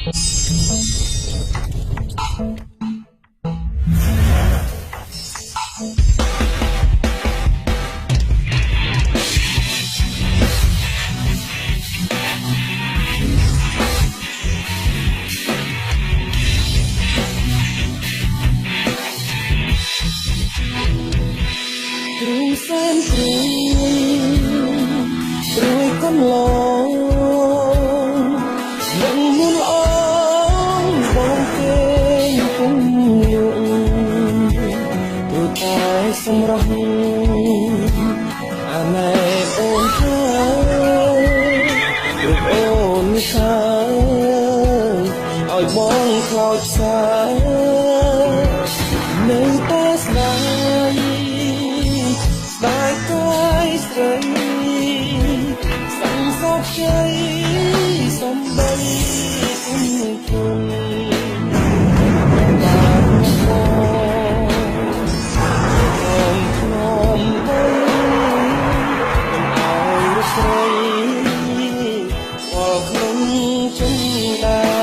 គ្រូសែនគ្រូព្រួយកន្លងនឹងមុនអងបងគេគុំយងទូតែសម្រាប់អាណែអូនហើយអូនហើយឲ្យបងខ្លោចផ្សាយនៅតែស្ដាយស្ដាយកាយស្រីសង្ស័កใจសំបីគុំគុំបានមកថ្នមបីឲ្យស្រីវល់ក្នុងចិនដា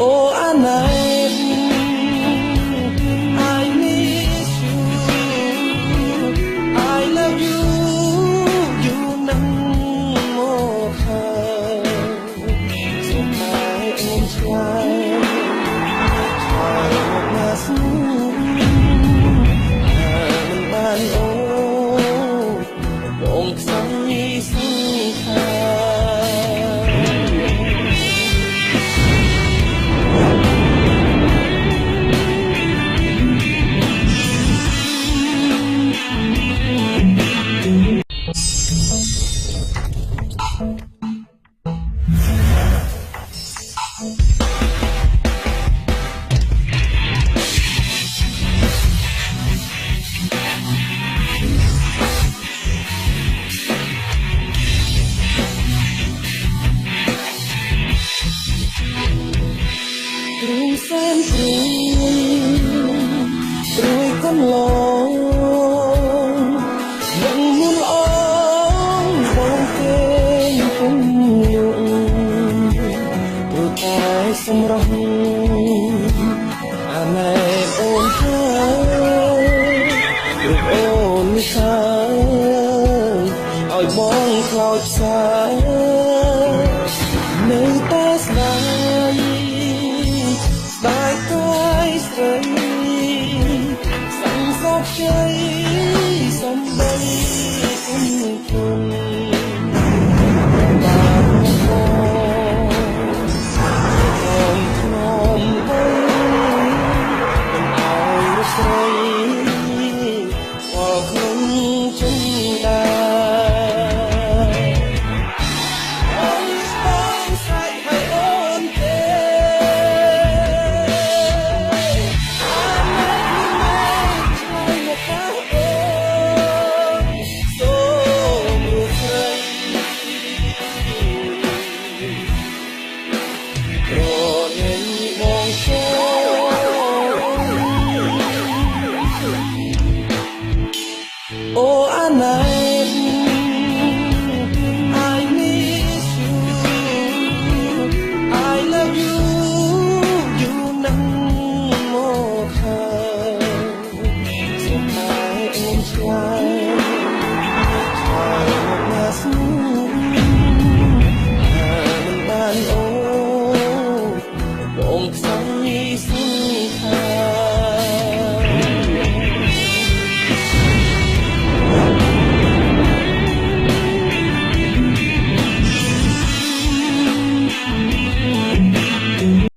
Oh, Annette, I miss you. I love you. You know more. So my own child, child of I'm an old, don't say something.គ្រូសែនគ្រូព្រួយកន្លងនឹងមុនអងបងគេគុំយងទូតែសម្រាប់អាណែអូនហើយអូនហើយឲ្យបងខ្លោចផ្សា